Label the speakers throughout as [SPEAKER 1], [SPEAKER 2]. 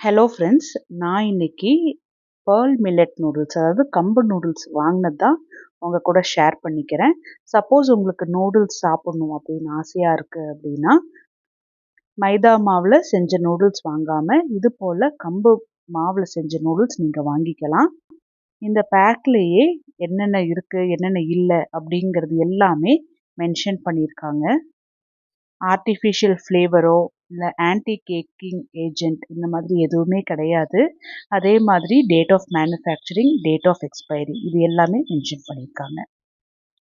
[SPEAKER 1] Hello friends, நான் இன்னைக்கு pearl millet noodles அதாவது கம்பு நூடுல்ஸ் வாங்கினது தான் உங்கள் கூட ஷேர் பண்ணிக்கிறேன். சப்போஸ் உங்களுக்கு நூடுல்ஸ் சாப்பிடணும் அப்படின்னு ஆசையாக இருக்குது அப்படின்னா, மைதா மாவில் செஞ்ச நூடுல்ஸ் வாங்காமல் இது போல் கம்பு மாவில் செஞ்ச நூடுல்ஸ் நீங்கள் வாங்கிக்கலாம். இந்த பேக்லேயே என்னென்ன இருக்குது என்னென்ன இல்லை அப்படிங்கிறது எல்லாமே மென்ஷன் பண்ணியிருக்காங்க. ஆர்டிஃபிஷியல் ஃப்ளேவரோ இல்லை ஆன்டி கேக்கிங் ஏஜென்ட் இந்த மாதிரி எதுவுமே கிடையாது. அதே மாதிரி date of manufacturing, date of expiry இது எல்லாமே மென்ஷன் பண்ணியிருக்காங்க.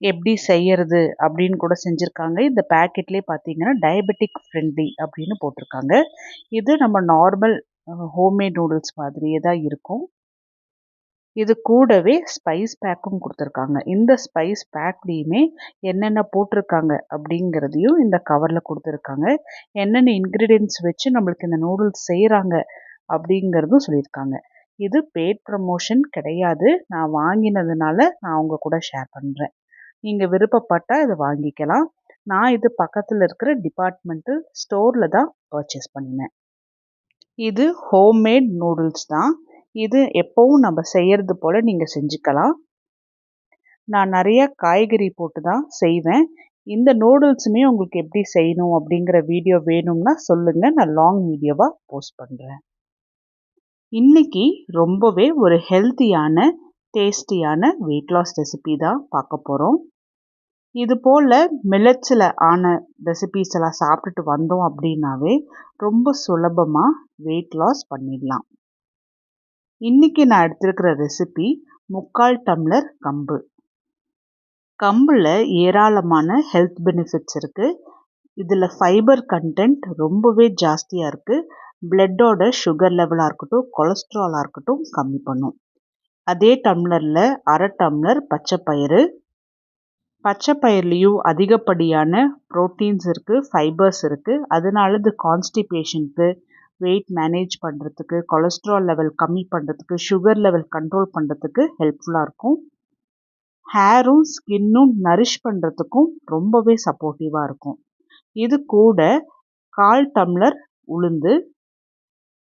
[SPEAKER 1] எப்படி செய்யறது அப்படின்னு கூட செஞ்சுருக்காங்க. இந்த பேக்கெட்லேயே பார்த்தீங்கன்னா டயபெட்டிக் ஃப்ரெண்ட்லி அப்படின்னு போட்டிருக்காங்க. இது நம்ம நார்மல் ஹோம்மேட் நூடுல்ஸ் மாதிரியே தான் இருக்கும். இது கூடவே ஸ்பைஸ் பேக்கும் கொடுத்துருக்காங்க. இந்த ஸ்பைஸ் பேக்லேயுமே என்னென்ன போட்டிருக்காங்க அப்படிங்கிறதையும் இந்த கவரில் கொடுத்துருக்காங்க. என்னென்ன இன்க்ரீடியன்ட்ஸ் வச்சு நம்மளுக்கு இந்த நூடுல்ஸ் செய்கிறாங்க அப்படிங்கிறதும் சொல்லியிருக்காங்க. இது பெய்ட் ப்ரமோஷன் கிடையாது. நான் வாங்கினதுனால நான் அவங்க கூட ஷேர் பண்ணுறேன். நீங்கள் விருப்பப்பட்டால் இதை வாங்கிக்கலாம். நான் இது பக்கத்தில் இருக்கிற டிபார்ட்மெண்டல் ஸ்டோரில் தான் பர்ச்சேஸ் பண்ணினேன். இது ஹோம்மேட் நூடுல்ஸ் தான். இது எப்போவும் நம்ம செய்கிறது போல் நீங்கள் செஞ்சுக்கலாம். நான் நிறைய காய்கறி போட்டு தான் செய்வேன். இந்த நூடுல்ஸுமே உங்களுக்கு எப்படி செய்யணும் அப்படிங்கிற வீடியோ வேணும்னா சொல்லுங்கள், நான் லாங் வீடியோவாக போஸ்ட் பண்ணுறேன். இன்றைக்கி ரொம்பவே ஒரு ஹெல்த்தியான டேஸ்டியான வெயிட் லாஸ் ரெசிபி தான் பார்க்க போகிறோம். இது போல் மில்லட்ஸில் ஆன ரெசிபீஸ் எல்லாம் சாப்பிட்டுட்டு வந்தோம் அப்படின்னாவே ரொம்ப சுலபமாக வெயிட் லாஸ் பண்ணிடலாம். இன்றைக்கி நான் எடுத்திருக்கிற ரெசிபி 3/4 டம்ளர் கம்பு. கம்பில் ஏராளமான ஹெல்த் பெனிஃபிட்ஸ் இருக்குது. இதில் ஃபைபர் கண்டென்ட் ரொம்பவே ஜாஸ்தியாக இருக்குது. பிளட்டோட சுகர் லெவலாக இருக்கட்டும், கொலஸ்ட்ராலாக இருக்கட்டும் கம்மி பண்ணும். அதே டம்ளரில் 1/2 டம்ளர் பச்சை பயிர்லேயும் அதிகப்படியான ப்ரோட்டீன்ஸ் இருக்குது, ஃபைபர்ஸ் இருக்குது. அதனால இது கான்ஸ்டிபேஷனுக்கு, வெயிட் மேனேஜ் பண்ணுறதுக்கு, கொலஸ்ட்ரால் லெவல் கம்மி பண்ணுறதுக்கு, சுகர் லெவல் கண்ட்ரோல் பண்ணுறதுக்கு ஹெல்ப்ஃபுல்லாக இருக்கும். ஹேரும் ஸ்கின்னும் நரிஷ் பண்ணுறதுக்கும் ரொம்பவே சப்போர்ட்டிவாக இருக்கும். இது கூட 1/4 டம்ளர்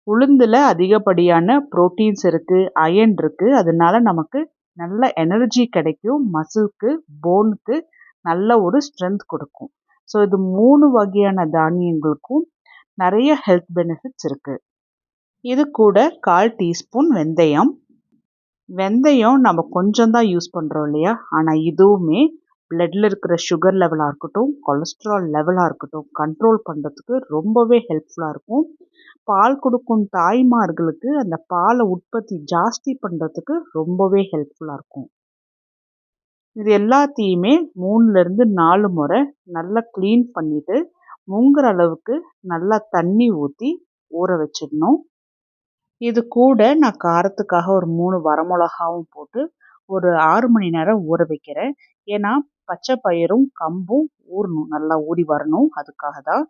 [SPEAKER 1] உளுந்தில் அதிகப்படியான ப்ரோட்டீன்ஸ் இருக்குது, அயன் இருக்குது. அதனால நமக்கு நல்ல எனர்ஜி கிடைக்கும், மசில்க்கு, போனுக்கு நல்ல ஒரு ஸ்ட்ரென்த் கொடுக்கும். ஸோ இது 3 வகையான தானியங்களுக்கும் நிறைய ஹெல்த் பெனிஃபிட்ஸ் இருக்குது. இது கூட 1/4 டீஸ்பூன் வெந்தயம் நம்ம கொஞ்சம் தான் யூஸ் பண்ணுறோம் இல்லையா, ஆனால் இதுவுமே பிளட்டில் இருக்கிற சுகர் லெவலாக இருக்கட்டும், கொலஸ்ட்ரால் லெவலாக இருக்கட்டும் கண்ட்ரோல் பண்ணுறதுக்கு ரொம்பவே ஹெல்ப்ஃபுல்லாக இருக்கும். பால் கொடுக்கும் தாய்மார்களுக்கு அந்த பாலை உற்பத்தி ஜாஸ்தி பண்ணுறதுக்கு ரொம்பவே ஹெல்ப்ஃபுல்லாக இருக்கும். இது எல்லாத்தையுமே 3லேருந்து 4 முறை நல்லா க்ளீன் பண்ணிவிட்டு முங்குற அளவுக்கு நல்லா தண்ணி ஊற்றி ஊற வச்சிடணும். இது கூட நான் காரத்துக்காக ஒரு 3 வரமிளகாவும் போட்டு ஒரு 6 மணி நேரம் ஊற வைக்கிறேன். ஏன்னா பச்சை பயிரும் கம்பும் ஊறணும், நல்லா ஊறி வரணும். அதுக்காக தான்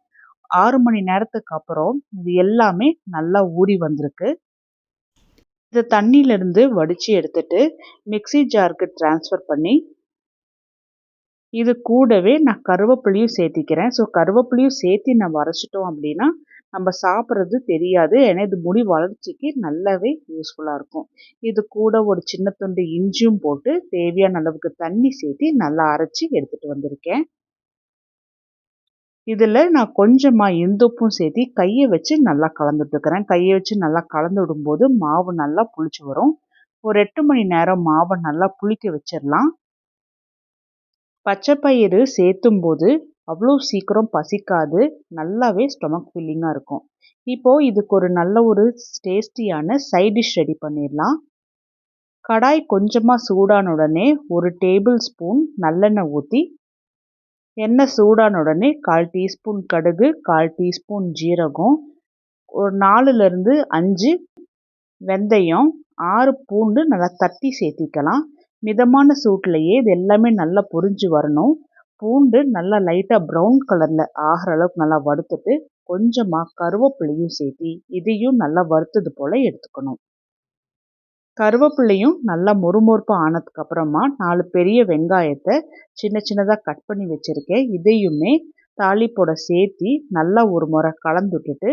[SPEAKER 1] 6 மணி நேரத்துக்கு அப்புறம் இது எல்லாமே நல்லா ஊறி வந்திருக்கு. இதை தண்ணியிலேருந்து வடித்து எடுத்துட்டு மிக்ஸி ஜாருக்கு ட்ரான்ஸ்ஃபர் பண்ணி இது கூடவே நான் கருவேப்பிலையும் சேர்த்திக்கிறேன். ஸோ கருவேப்பிலையும் சேர்த்து நம்ம அரைச்சிட்டோம் அப்படின்னா நம்ம சாப்பிட்றது தெரியாது. ஏன்னா இது முடி வளர்ச்சிக்கு நல்லாவே யூஸ்ஃபுல்லாக இருக்கும். இது கூட ஒரு சின்ன துண்டு இஞ்சியும் போட்டு தேவையான அளவுக்கு தண்ணி சேர்த்து நல்லா அரைச்சி எடுத்துகிட்டு வந்திருக்கேன். இதில் நான் கொஞ்சமாக இந்துப்பும் சேர்த்து கையை வச்சு நல்லா கலந்துட்டுருக்கிறேன். கையை வச்சு நல்லா கலந்து விடும்போது மாவு நல்லா புளிச்சு வரும். ஒரு 8 மணி நேரம் மாவை நல்லா புளிக்க வச்சிடலாம். பச்சைப்பயிறு சேர்த்தும்போது அவ்வளோ சீக்கிரம் பசிக்காது, நல்லாவே ஸ்டொமக் ஃபில்லிங்காக இருக்கும். இப்போது இதுக்கு ஒரு நல்ல ஒரு டேஸ்டியான சைட் டிஷ் ரெடி பண்ணிடலாம். கடாய் கொஞ்சமாக சூடான உடனே 1 டேபிள் ஸ்பூன் நல்லெண்ணெய் ஊற்றி, எண்ணெய் சூடான உடனே 1/4 டீஸ்பூன் கடுகு, 1/4 டீஸ்பூன் ஜீரகம், ஒரு 4லேருந்து 5 வெந்தயம், 6 பூண்டு நல்லா தட்டி சேர்த்திக்கலாம். மிதமான சூட்லேயே இது எல்லாமே நல்லா பொரிஞ்சு வரணும். பூண்டு நல்லா லைட்டாக ப்ரௌன் கலரில் ஆகிற அளவுக்கு நல்லா வறுத்துட்டு கொஞ்சமாக கருவேப்பிலையும் சேர்த்தி இதையும் நல்லா வறுத்தது போல் எடுத்துக்கணும். கருவேப்பிலையும் நல்லா மொறுமொறுப்பாக ஆனதுக்கப்புறமா 4 பெரிய வெங்காயத்தை சின்ன சின்னதாக கட் பண்ணி வச்சுருக்கேன். இதையுமே தாளிப்போட சேர்த்தி நல்லா ஒரு முறை கலந்து விட்டுட்டு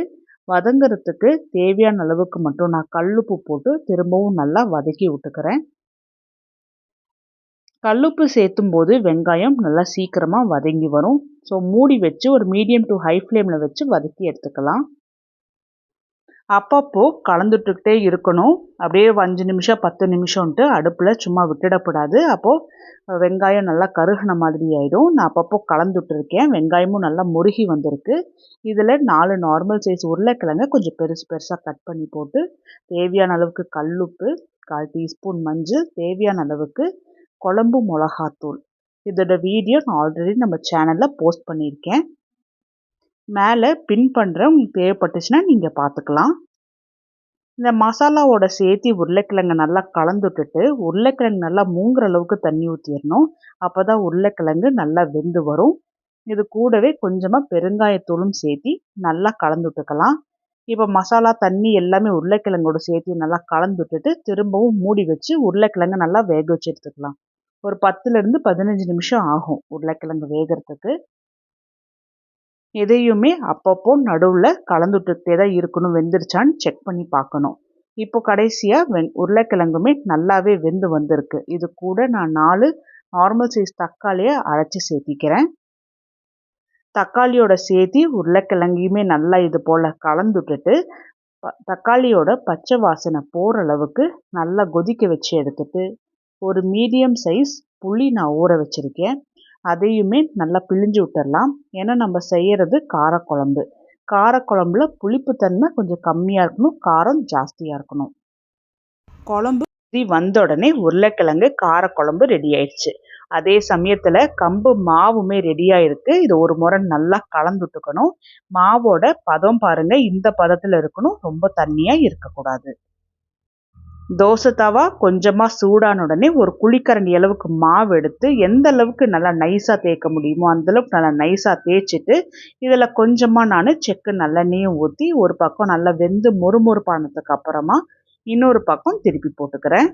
[SPEAKER 1] வதங்கிறதுக்கு தேவையான அளவுக்கு மட்டும் நான் கல்லுப்பு போட்டு திரும்பவும் நல்லா வதக்கி விட்டுக்கிறேன். கல்லுப்பு சேர்த்தும் போது வெங்காயம் நல்லா சீக்கிரமாக வதங்கி வரும். ஸோ மூடி வச்சு ஒரு மீடியம் டு ஹை ஃப்ளேமில் வச்சு வதக்கி எடுத்துக்கலாம். அப்பப்போ கலந்துட்டுக்கிட்டே இருக்கணும். அப்படியே 5 நிமிஷம் 10 நிமிஷம்ன்ட்டு அடுப்பில் சும்மா விட்டுடக்கூடாது. அப்போது வெங்காயம் நல்லா கருகின மாதிரி ஆகிடும். நான் அப்பப்போ கலந்துட்டுருக்கேன். வெங்காயமும் நல்லா முருகி வந்திருக்கு. இதில் 4 நார்மல் சைஸ் உருளைக்கிழங்க கொஞ்சம் பெருசு பெருசாக கட் பண்ணி போட்டு தேவையான அளவுக்கு கல்லுப்பு, 1/4 டீஸ்பூன் மஞ்சள், தேவையான அளவுக்கு குழம்பு மிளகாத்தூள். இதோட வீடியோ நான் ஆல்ரெடி நம்ம சேனலில் போஸ்ட் பண்ணியிருக்கேன். மேலே பின் பண்ணுறேன். உங்களுக்கு தேவைப்பட்டுச்சுன்னா நீங்கள் பார்த்துக்கலாம். இந்த மசாலாவோட சேர்த்து உருளைக்கிழங்கு நல்லா கலந்துட்டுட்டு உருளைக்கிழங்கு நல்லா மூங்குற அளவுக்கு தண்ணி ஊற்றிடணும். அப்போ தான் உருளைக்கிழங்கு நல்லா வெந்து வரும். இது கூடவே கொஞ்சமாக பெருங்காயத்தூளும் சேர்த்து நல்லா கலந்துட்டுக்கலாம். இப்போ மசாலா தண்ணி எல்லாமே உருளைக்கிழங்கோட சேர்த்து நல்லா கலந்துட்டுட்டு திரும்பவும் மூடி வச்சு உருளைக்கிழங்கு நல்லா வேக வச்சு எடுத்துக்கலாம். ஒரு 10லேருந்து 15 நிமிஷம் ஆகும் உருளைக்கிழங்கு வேகிறதுக்கு. எதையுமே அப்பப்போ நடுவில் கலந்துட்டுட்டே தான் இருக்கணும். வெந்துருச்சான்னு செக் பண்ணி பார்க்கணும். இப்போ கடைசியாக உருளைக்கிழங்குமே நல்லாவே வெந்து வந்திருக்கு. இது கூட நான் 4 நார்மல் சைஸ் தக்காளியை அரைச்சி சேர்த்திக்கிறேன். தக்காளியோட சேர்த்தி உருளைக்கிழங்கையுமே நல்லா இது போல் கலந்துட்டுட்டு தக்காளியோட பச்சை வாசனை போகிற அளவுக்கு நல்லா கொதிக்க வச்சு எடுத்துட்டு ஒரு மீடியம் சைஸ் புளி நான் ஊற வச்சுருக்கேன். அதையுமே நல்லா பிழிஞ்சு விட்டுடலாம். ஏன்னா நம்ம செய்கிறது காரக்குழம்பு. காரக்குழம்புல புளிப்புத்தன்மை கொஞ்சம் கம்மியாக இருக்கணும், காரம் ஜாஸ்தியாக இருக்கணும். குழம்பு வந்த உடனே உருளைக்கிழங்கு காரக்குழம்பு ரெடி ஆயிடுச்சு. அதே சமயத்தில் கம்பு மாவுமே ரெடியாக இருக்குது. இது ஒரு முறை நல்லா கலந்துட்டுக்கணும். மாவோட பதம் பாருங்கள், இந்த பதத்தில் இருக்கணும், ரொம்ப தண்ணியாக இருக்கக்கூடாது. தோசை தவா கொஞ்சமாக சூடான உடனே ஒரு குழிக்கரண்டி அளவுக்கு மாவு எடுத்து எந்த அளவுக்கு நல்லா நைஸாக தேய்க்க முடியுமோ அந்தளவுக்கு நல்லா நைஸாக தேய்ச்சிட்டு இதில் கொஞ்சமாக நான் செக்கு நல்லெண்ணெயும் ஊற்றி ஒரு பக்கம் நல்லா வெந்து மொறுமொறுப்பானதுக்கு அப்புறமா இன்னொரு பக்கம் திருப்பி போட்டுக்கிறேன்.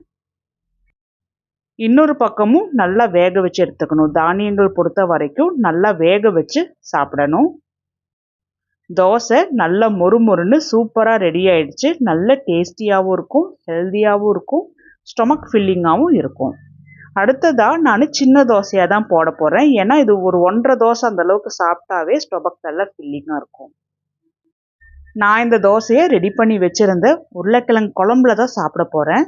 [SPEAKER 1] இன்னொரு பக்கமும் நல்லா வேக வச்சு எடுத்துக்கணும். தானியங்கள் பொறுத்த வரைக்கும் நல்லா வேக வச்சு சாப்பிடணும். தோசை நல்லா மொறுமொறுன்னு சூப்பராக ரெடி ஆயிடுச்சு. நல்ல டேஸ்டியாகவும் இருக்கும், ஹெல்த்தியாகவும் இருக்கும், ஸ்டொமக் ஃபில்லிங்காகவும் இருக்கும். அடுத்ததாக நான் சின்ன தோசையாக தான் போட போகிறேன். ஏன்னா இது ஒரு 1.5 தோசை அந்தளவுக்கு சாப்பிட்டாவே ஸ்டொமக் நல்லா ஃபில்லிங்காக இருக்கும். நான் இந்த தோசையை ரெடி பண்ணி வச்சுருந்த உருளைக்கிழங்கு குழம்புல தான் சாப்பிட போகிறேன்.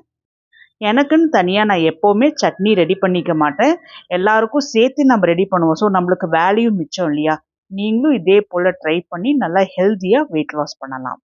[SPEAKER 1] எனக்குன்னு தனியாக நான் எப்போவுமே சட்னி ரெடி பண்ணிக்க மாட்டேன். எல்லாருக்கும் சேர்த்து நம்ம ரெடி பண்ணுவோம். ஸோ நம்மளுக்கு வேலையும் மிச்சம் இல்லையா? நீங்களும் இதே போல் ட்ரை பண்ணி நல்லா ஹெல்த்தியாக வெயிட் லாஸ் பண்ணலாம்.